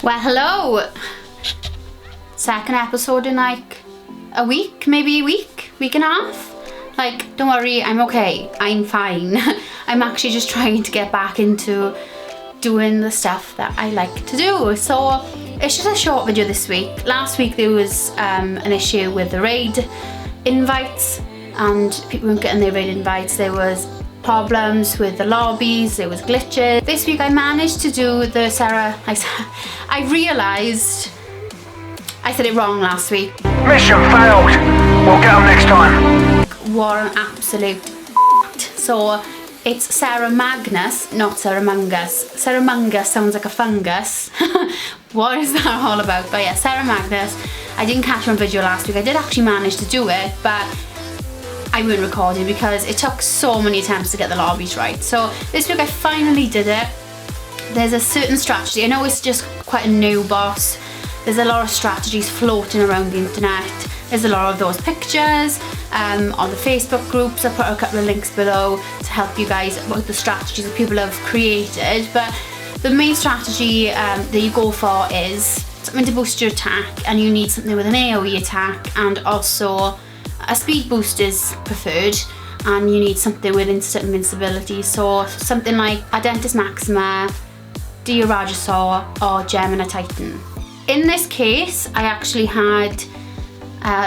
Well, hello! Second episode in like a week, maybe a week and a half. Like, don't worry, I'm okay. I'm fine. I'm actually just trying to get back into doing the stuff that I like to do. So it's just a short video this week. Last week there was an issue with the raid invites and people weren't getting their raid invites. There was problems with the lobbies, there was glitches. This week I managed to do the I realised I said it wrong last week. Mission failed. We'll get them next time. What an absolute So it's Ceramagnus, not Ceramagnus. Ceramagnus sounds like a fungus. What is that all about? But yeah, Ceramagnus. I didn't catch on video last week. I did actually manage to do it, but I weren't recording because it took so many attempts to get the lobbies right. So this week I finally did it. There's a certain strategy. I know it's just quite a new boss. There's a lot of strategies floating around the internet. There's a lot of those pictures on the Facebook groups. I put a couple of links below to help you guys about the strategies that people have created. But the main strategy that you go for is something to boost your attack, and you need something with an AoE attack, and also a speed boost is preferred, and you need something with instant invincibility. So something like Ardentis Maxima, Jurassic, or Gemini Titan. In this case, I actually had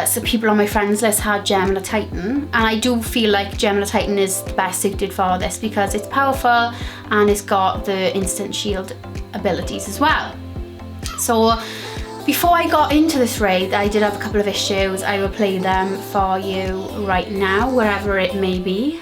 some people on my friends list had Gemini Titan, and I do feel like Gemini Titan is the best suited for this because it's powerful and it's got the instant shield abilities as well. So before I got into this raid, I did have a couple of issues. I will play them for you right now, wherever it may be.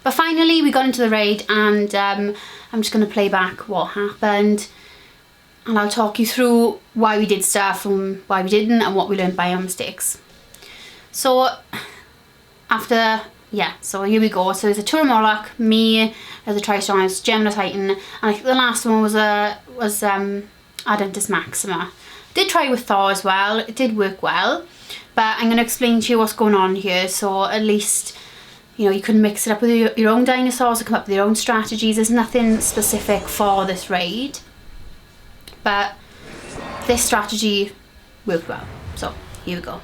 But finally we got into the raid, and I'm just going to play back what happened, and I'll talk you through why we did stuff and why we didn't, and what we learned by our mistakes. So so here we go. So there's a Ceramagnus, me as a Ceramagnus, Gemini Titan, and I think the last one was Ardentis Maxima. Did try with Thor as well. It did work well, but I'm going to explain to you what's going on here, so at least you know you can mix it up with your own dinosaurs or come up with your own strategies. There's nothing specific for this raid, but this strategy worked well. So here we go.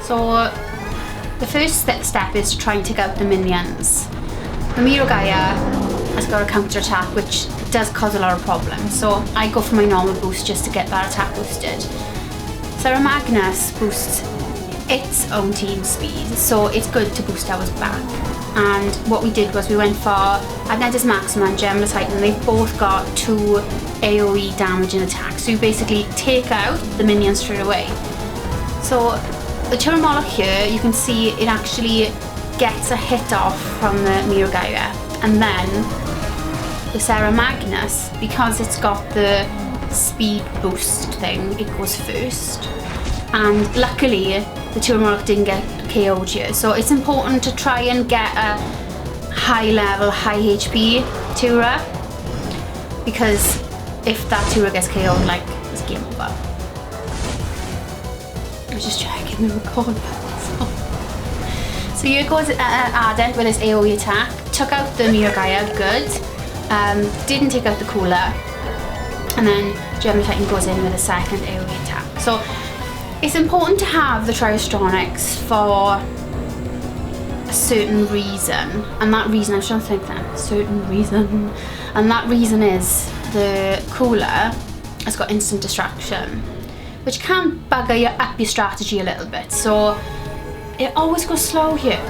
So the first step is to try and take out the minions. The Mirogaya has got a counter attack which does cause a lot of problems, so I go for my normal boost just to get that attack boosted. Ceramagnus boosts its own team speed, so it's good to boost ours back. And what we did was we went for Ardentis Maxima and Gemini Titan. They've both got 2 AoE damage and attack, so you basically take out the minions straight away. So the Ceramagnus here, you can see it actually gets a hit off from the Mirogaya, and then the Ceramagnus, because it's got the speed boost thing, it goes first. And luckily the Ceramagnus didn't get KO'd here, so it's important to try and get a high level, high HP Tura, because if that Tura gets KO'd, like, it's game over. I was just checking the record button. So here goes Ardent with his AoE attack. Took out the Mirogaya, good. Didn't take out the cooler. And then Gemini Titan goes in with a second AoE attack. So it's important to have the Triastronics for a certain reason. And that reason, I'm trying to think that, certain reason. And that reason is the cooler has got instant distraction, which can bugger up your strategy a little bit. So it always goes slow here.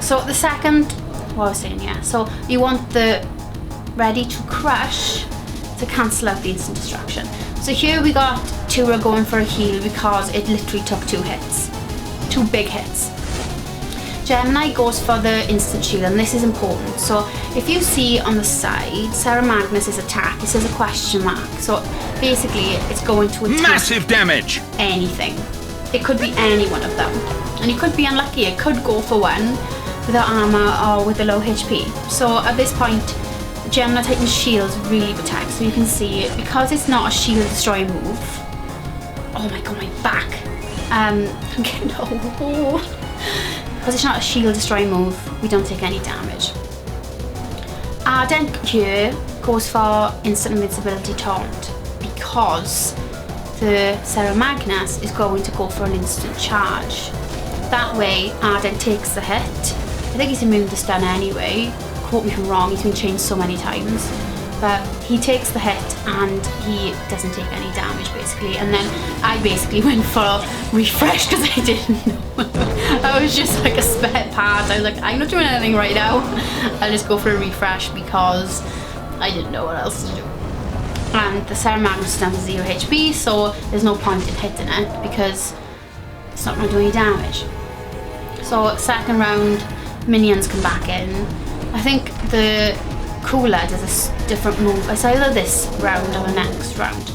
So the second, what I was saying, yeah. So you want the ready to crush to cancel out the instant distraction. So here we got Tura going for a heal because it literally took 2 hits. 2 big hits. Gemini goes for the instant shield, and this is important. So if you see on the side, Ceramagnus' attack, it says a question mark. So basically it's going to attack massive damage. Anything. It could be any one of them. And you could be unlucky, it could go for one without armor or with a low HP. So at this point, Gemini Titan's shields really protect. So you can see, because it's not a shield destroy move. Oh my god, my back. I'm getting because it's not a shield destroy move, we don't take any damage. Ardent here goes for instant invincibility taunt because the Ceramagnus is going to go for an instant charge. That way Ardent takes the hit. I think he's immune to stun anyway. Quote me if I'm wrong, he's been changed so many times. But he takes the hit and he doesn't take any damage basically. And then I basically went for refresh because I didn't know. I was just like a spare part. I was like, I'm not doing anything right now. I'll just go for a refresh because I didn't know what else to do. And the Ceramagnus is down to 0 HP, so there's no point in hitting it because it's not going to do any damage. So second round, minions come back in. I think the Cooler does a different move. It's either this round or the next round.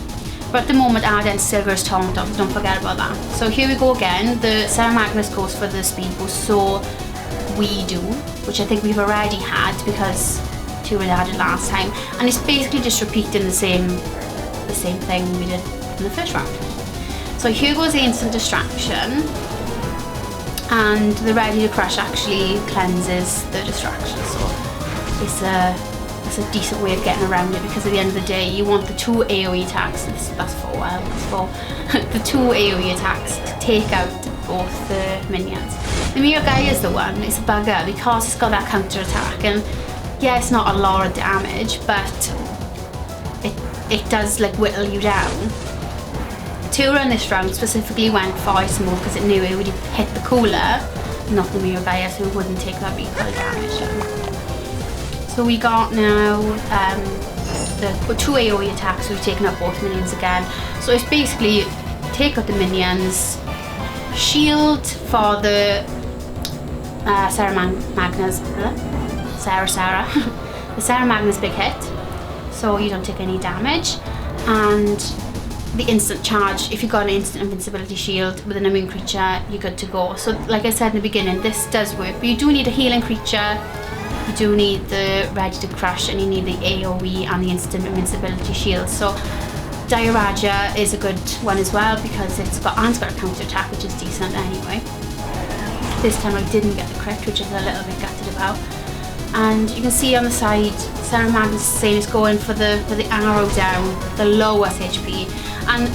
But at the moment, Ardent still goes taunt off, don't forget about that. So here we go again. The Ceramagnus goes for the speed boost, so we do, which I think we've already had because Tura had it last time. And it's basically just repeating the same thing we did in the first round. So here goes the instant distraction. And the ready to crush actually cleanses the distraction. So it's a decent way of getting around it because at the end of the day you want the 2 AoE attacks, that's for the 2 AoE attacks to take out both the minions. The Miyagi is the one, it's a bugger because it's got that counter attack, and yeah, it's not a lot of damage, but it does like whittle you down. Tura in this round specifically went for ice move because it knew it would hit the Cooler, not the Miyagi, so it wouldn't take that recoil damage down. So we got now the 2 AoE attacks, so we've taken out both minions again. So it's basically take out the minions, shield for the Ceramagnus, the Ceramagnus big hit, so you don't take any damage, and the instant charge. If you got an instant invincibility shield with an immune creature, you're good to go. So like I said in the beginning, this does work, but you do need a healing creature. You do need the ready to crush, and you need the AoE and the instant invincibility shield. So Diaraja is a good one as well because it's got a counter attack, which is decent anyway. This time I didn't get the crit, which is a little bit gutted about. And you can see on the side, Ceramagnus is saying it's going for the arrow down, the lowest HP. And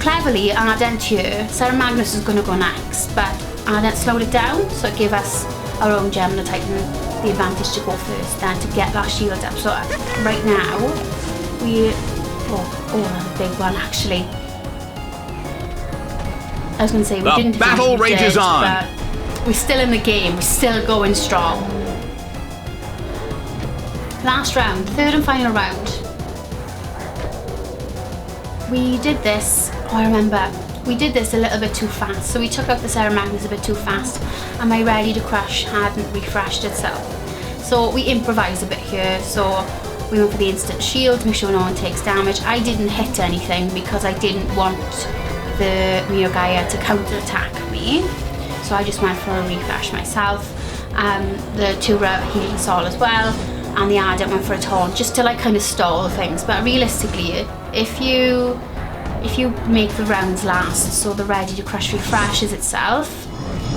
cleverly, Ardent here, Ceramagnus is going to go next, but Ardent slowed it down, so it gave us our own Gemini Titan the advantage to go first, then to get that shield up. So right now, that's a big one actually. I was going to say, we didn't battle rages on, but we're still in the game, we're still going strong. Last round, third and final round. We did this, I remember, we did this a little bit too fast. So we took out the Ceramagnus a bit too fast, and my ready to crush hadn't refreshed itself. So we improvised a bit here. So we went for the instant shield to make sure no one takes damage. I didn't hit anything because I didn't want the Miyagi to counter attack me. So I just went for a refresh myself. The Tura healed us all as well, and the Ardent went for a taunt just to like kind of stall things. But realistically, if you make the rounds last, so the ready to crush refreshes itself,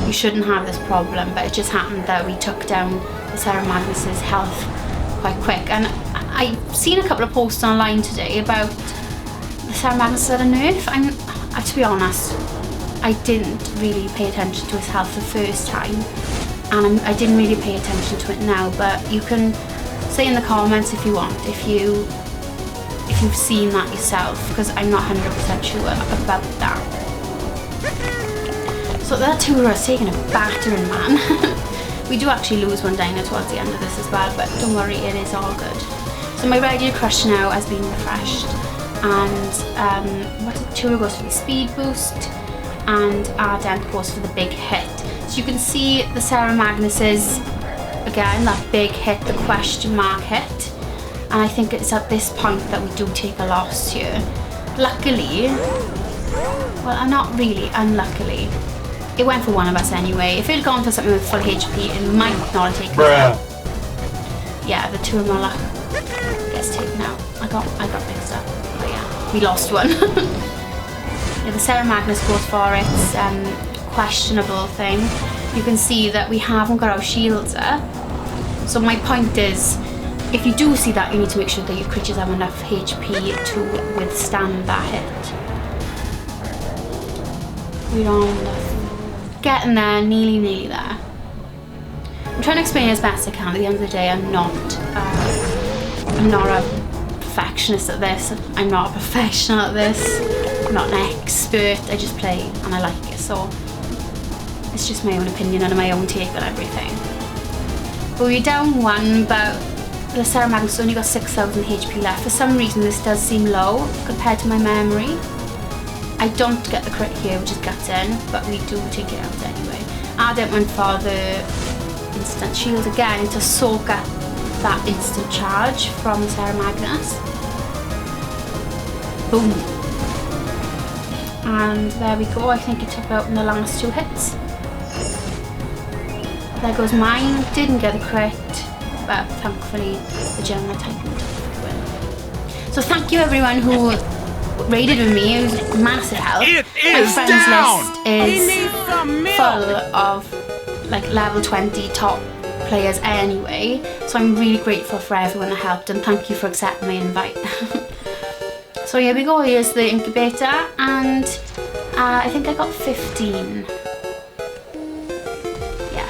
you shouldn't have this problem. But it just happened that we took down the Ceramagnus' health quite quick. And I've seen a couple of posts online today about the Ceramagnus at a nerf. To be honest, I didn't really pay attention to his health the first time, and I didn't really pay attention to it now. But you can say in the comments if you want, if you've seen that yourself, because I'm not 100% sure about that. So that Tura is taking a battering, man. We do actually lose one dino towards the end of this as well, but don't worry, it is all good. So my ready to crush now has been refreshed. and Tour goes for the speed boost, and Ardent goes for the big hit. So you can see the Ceramagnuses, again, that big hit, the question mark hit, and I think it's at this point that we do take a loss here. Luckily, well, not really, unluckily, it went for one of us anyway. If it had gone for something with full HP, it might not have taken us out. Yeah, the Tour gets taken out. I got mixed up, but yeah, we lost one. Yeah, the Ceramagnus goes for its questionable thing. You can see that we haven't got our shields up. So my point is, if you do see that, you need to make sure that your creatures have enough HP to withstand that hit. We're on getting there, nearly there. I'm trying to explain it as best I can. At the end of the day, I'm not a perfectionist at this. I'm not a professional at this. I'm not an expert. I just play and I like it. So it's just my own opinion and my own take on everything. But we're down one, but the Ceramagnus only got 6,000 HP left. For some reason, this does seem low compared to my memory. I don't get the crit here, which is gutting, but we do take it out anyway. Ardent went for the instant shield again to soak up that instant charge from the Ceramagnus. Boom. And there we go. I think it took out in the last two hits. There goes mine. Didn't get the crit, but thankfully the General Titan took the win. So thank you everyone who raided with me. It was massive help. It My is friends down. list is full of like level 20 top players anyway. So I'm really grateful for everyone that helped, and thank you for accepting my invite. So here we go. Here's the incubator, and I think I got 15.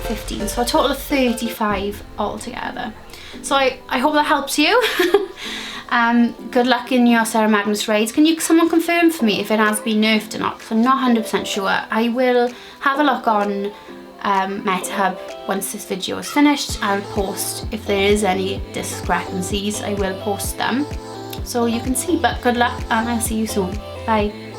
15, so a total of 35 altogether. So I hope that helps you. Good luck in your Ceramagnus raids. Can someone confirm for me if it has been nerfed or not? Because I'm not 100% sure. I will have a look on MetaHub once this video is finished. I'll post if there is any discrepancies. I will post them so you can see. But good luck, and I'll see you soon. Bye.